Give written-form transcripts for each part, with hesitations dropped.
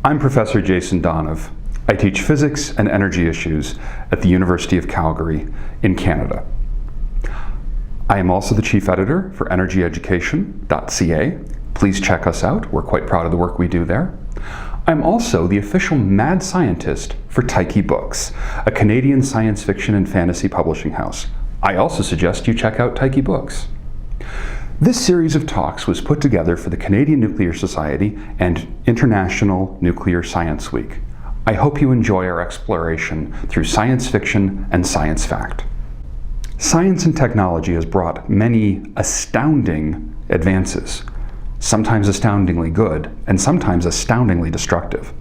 I'm Professor Jason Donev. I teach physics and energy issues at the University of Calgary in Canada. I am also the chief editor for energyeducation.ca. Please check us out. We're quite proud of the work we do there. I'm also the official mad scientist for Tyche Books, a Canadian science fiction and fantasy publishing house. I also suggest you check out Tyche Books. This series of talks was put together for the Canadian Nuclear Society and International Nuclear Science Week. I hope you enjoy our exploration through science fiction and science fact. Science and technology has brought many astounding advances, sometimes astoundingly good, and sometimes astoundingly destructive.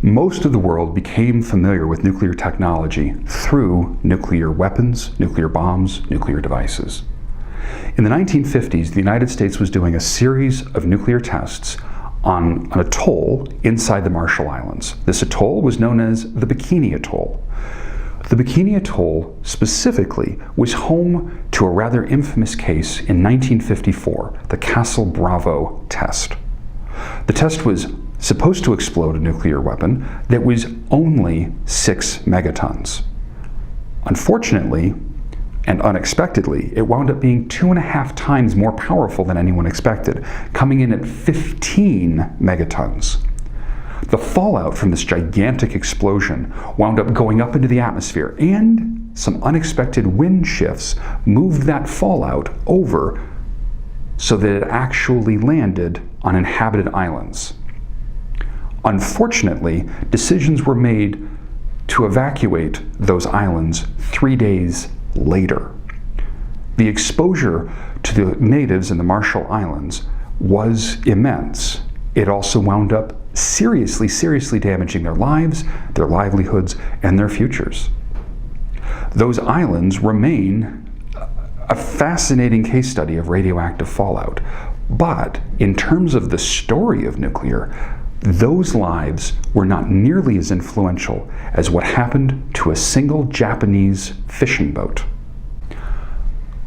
Most of the world became familiar with nuclear technology through nuclear weapons, nuclear bombs, nuclear devices. In the 1950s, the United States was doing a series of nuclear tests on an atoll inside the Marshall Islands. This atoll was known as the Bikini Atoll. The Bikini Atoll specifically was home to a rather infamous case in 1954, the Castle Bravo test. The test was supposed to explode a nuclear weapon that was only 6 megatons. Unfortunately, and unexpectedly, it wound up being 2.5 times more powerful than anyone expected, coming in at 15 megatons. The fallout from this gigantic explosion wound up going up into the atmosphere, and some unexpected wind shifts moved that fallout over so that it actually landed on inhabited islands. Unfortunately, decisions were made to evacuate those islands 3 days later. The exposure to the natives in the Marshall Islands was immense. It also wound up seriously damaging their lives, their livelihoods, and their futures. Those islands remain a fascinating case study of radioactive fallout, but in terms of the story of nuclear, those lives were not nearly as influential as what happened to a single Japanese fishing boat.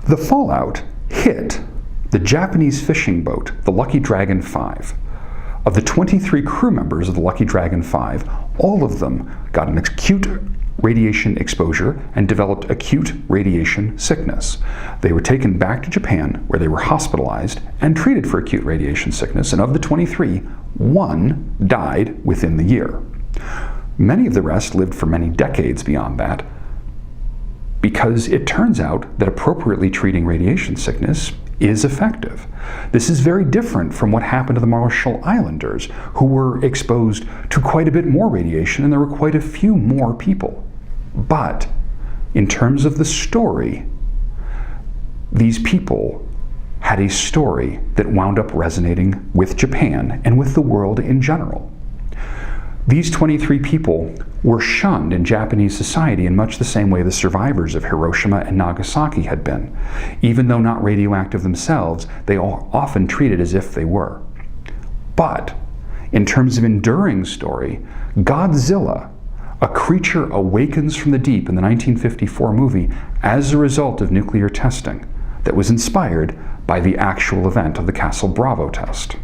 The fallout hit the Japanese fishing boat, the Lucky Dragon 5. Of the 23 crew members of the Lucky Dragon 5, all of them got an acute radiation exposure and developed acute radiation sickness. They were taken back to Japan, where they were hospitalized and treated for acute radiation sickness, and of the 23, 1 died within the year. Many of the rest lived for many decades beyond that, because it turns out that appropriately treating radiation sickness is effective. This is very different from what happened to the Marshall Islanders, who were exposed to quite a bit more radiation, and there were quite a few more people. But in terms of the story, these people had a story that wound up resonating with Japan and with the world in general. These 23 people were shunned in Japanese society in much the same way the survivors of Hiroshima and Nagasaki had been. Even though not radioactive themselves, they are often treated as if they were. But in terms of enduring story, Godzilla, a creature awakens from the deep in the 1954 movie as a result of nuclear testing that was inspired by the actual event of the Castle Bravo test.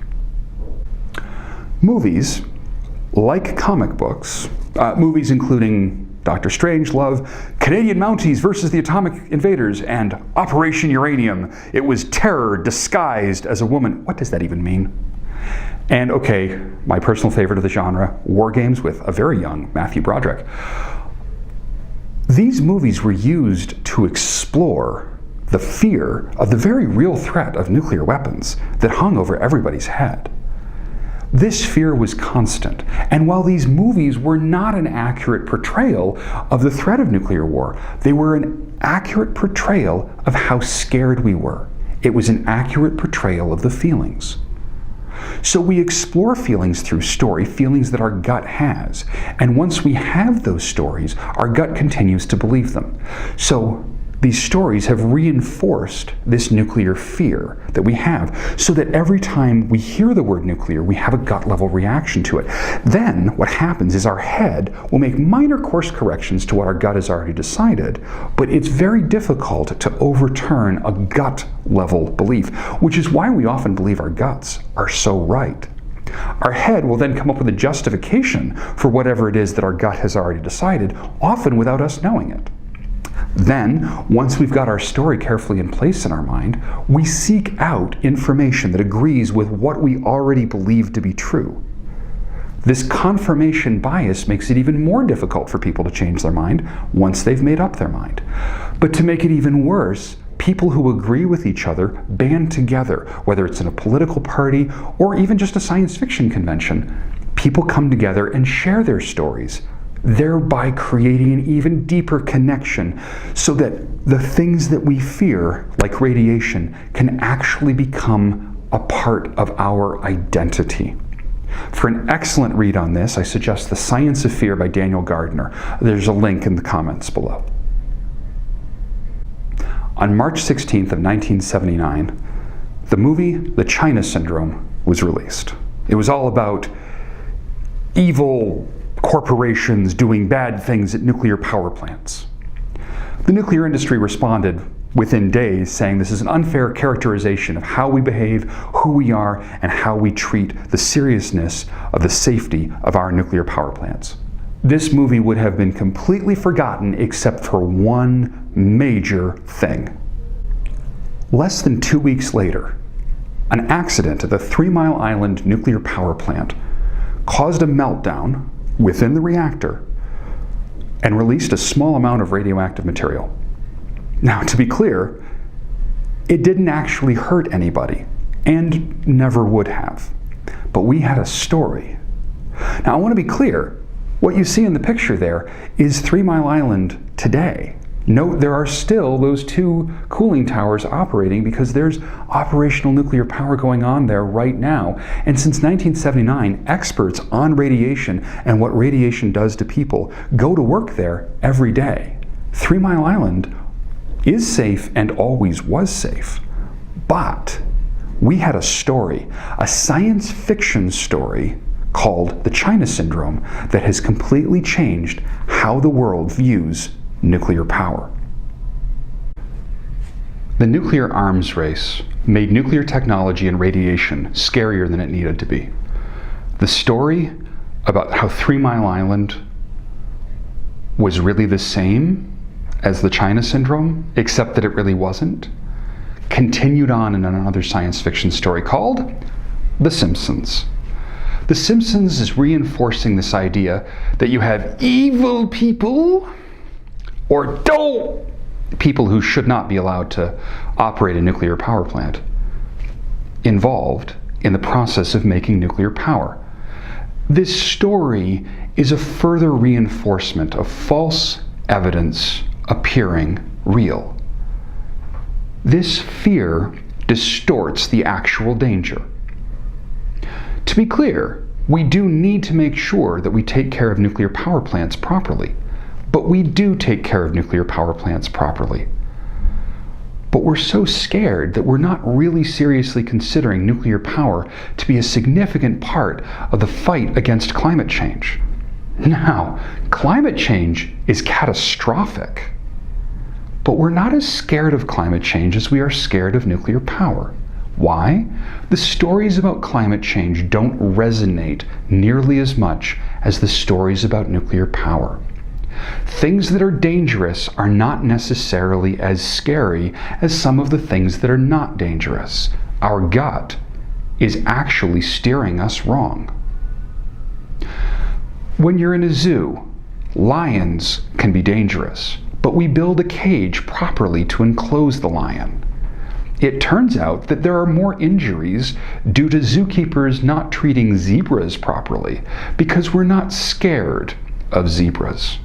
Movies, like comic books, movies including Dr. Strangelove, Canadian Mounties versus the Atomic Invaders, and Operation Uranium. It was terror disguised as a woman. What does that even mean? And okay, my personal favorite of the genre, War Games with a very young Matthew Broderick. These movies were used to explore the fear of the very real threat of nuclear weapons that hung over everybody's head. This fear was constant, and while these movies were not an accurate portrayal of the threat of nuclear war, they were an accurate portrayal of how scared we were. It was an accurate portrayal of the feelings. So we explore feelings through story, feelings that our gut has, and once we have those stories, our gut continues to believe them. So these stories have reinforced this nuclear fear that we have, so that every time we hear the word nuclear, we have a gut-level reaction to it. Then what happens is our head will make minor course corrections to what our gut has already decided, but it's very difficult to overturn a gut-level belief, which is why we often believe our guts are so right. Our head will then come up with a justification for whatever it is that our gut has already decided, often without us knowing it. Then, once we've got our story carefully in place in our mind, we seek out information that agrees with what we already believe to be true. This confirmation bias makes it even more difficult for people to change their mind once they've made up their mind. But to make it even worse, people who agree with each other band together, whether it's in a political party or even just a science fiction convention. People come together and share their stories, thereby creating an even deeper connection so that the things that we fear, like radiation, can actually become a part of our identity. For an excellent read on this, I suggest The Science of Fear by Daniel Gardner. There's a link in the comments below. On March 16th of 1979, the movie The China Syndrome was released. It was all about evil corporations doing bad things at nuclear power plants. The nuclear industry responded within days, saying this is an unfair characterization of how we behave, who we are, and how we treat the seriousness of the safety of our nuclear power plants. This movie would have been completely forgotten except for one major thing. Less than 2 weeks later, an accident at the 3 Mile Island nuclear power plant caused a meltdown within the reactor and released a small amount of radioactive material. Now, to be clear, it didn't actually hurt anybody, and never would have. But we had a story. Now, I want to be clear. What you see in the picture there is 3 Mile Island today. Note there are still those 2 cooling towers operating because there's operational nuclear power going on there right now. And since 1979, experts on radiation and what radiation does to people go to work there every day. 3 Mile Island is safe and always was safe. But we had a story, a science fiction story called the China Syndrome that has completely changed how the world views nuclear power. The nuclear arms race made nuclear technology and radiation scarier than it needed to be. The story about how 3 Mile Island was really the same as the China Syndrome, except that it really wasn't, continued on in another science fiction story called The Simpsons. The Simpsons is reinforcing this idea that you have evil people, or people who should not be allowed to operate a nuclear power plant, involved in the process of making nuclear power. This story is a further reinforcement of false evidence appearing real. This fear distorts the actual danger. To be clear, we do need to make sure that we take care of nuclear power plants properly. But we do take care of nuclear power plants properly. But we're so scared that we're not really seriously considering nuclear power to be a significant part of the fight against climate change. Now, climate change is catastrophic. But we're not as scared of climate change as we are scared of nuclear power. Why? The stories about climate change don't resonate nearly as much as the stories about nuclear power. Things that are dangerous are not necessarily as scary as some of the things that are not dangerous. Our gut is actually steering us wrong. When you're in a zoo, lions can be dangerous, but we build a cage properly to enclose the lion. It turns out that there are more injuries due to zookeepers not treating zebras properly because we're not scared of zebras.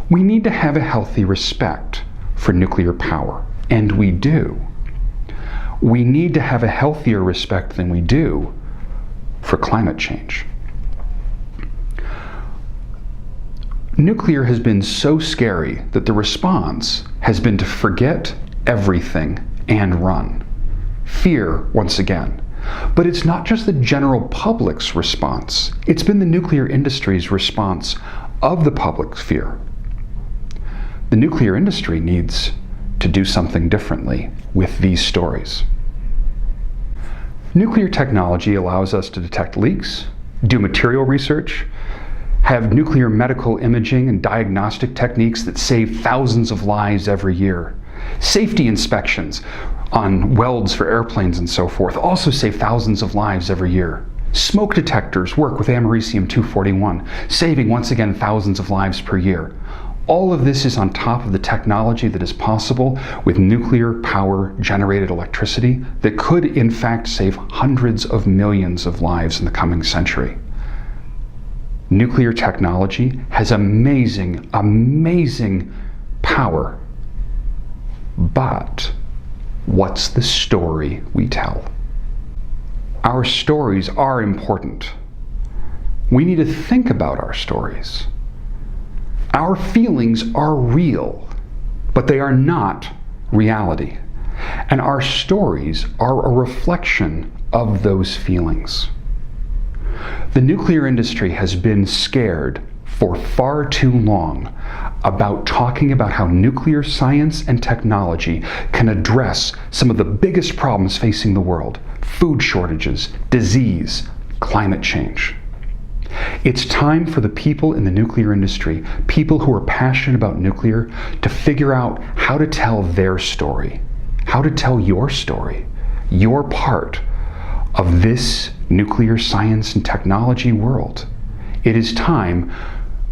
We need to have a healthy respect for nuclear power, and we do. We need to have a healthier respect than we do for climate change. Nuclear has been so scary that the response has been to forget everything and run. Fear, once again. But it's not just the general public's response. It's been the nuclear industry's response of the public's fear. The nuclear industry needs to do something differently with these stories. Nuclear technology allows us to detect leaks, do material research, have nuclear medical imaging and diagnostic techniques that save thousands of lives every year. Safety inspections on welds for airplanes and so forth also save thousands of lives every year. Smoke detectors work with americium-241, saving once again thousands of lives per year. All of this is on top of the technology that is possible with nuclear power generated electricity that could in fact save hundreds of millions of lives in the coming century. Nuclear technology has amazing, amazing power. But what's the story we tell? Our stories are important. We need to think about our stories. Our feelings are real, but they are not reality. And our stories are a reflection of those feelings. The nuclear industry has been scared for far too long about talking about how nuclear science and technology can address some of the biggest problems facing the world: food shortages, disease, climate change. It's time for the people in the nuclear industry, people who are passionate about nuclear, to figure out how to tell their story, how to tell your story, your part of this nuclear science and technology world. It is time,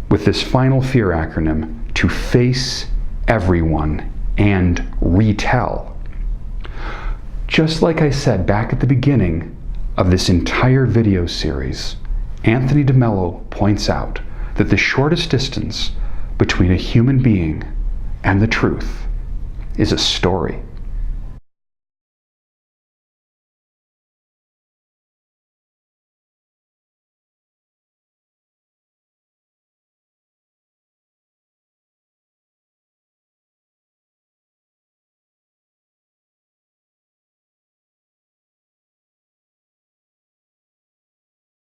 with this final FEAR acronym, to face everyone and retell. Just like I said back at the beginning of this entire video series, Anthony DeMello points out that the shortest distance between a human being and the truth is a story.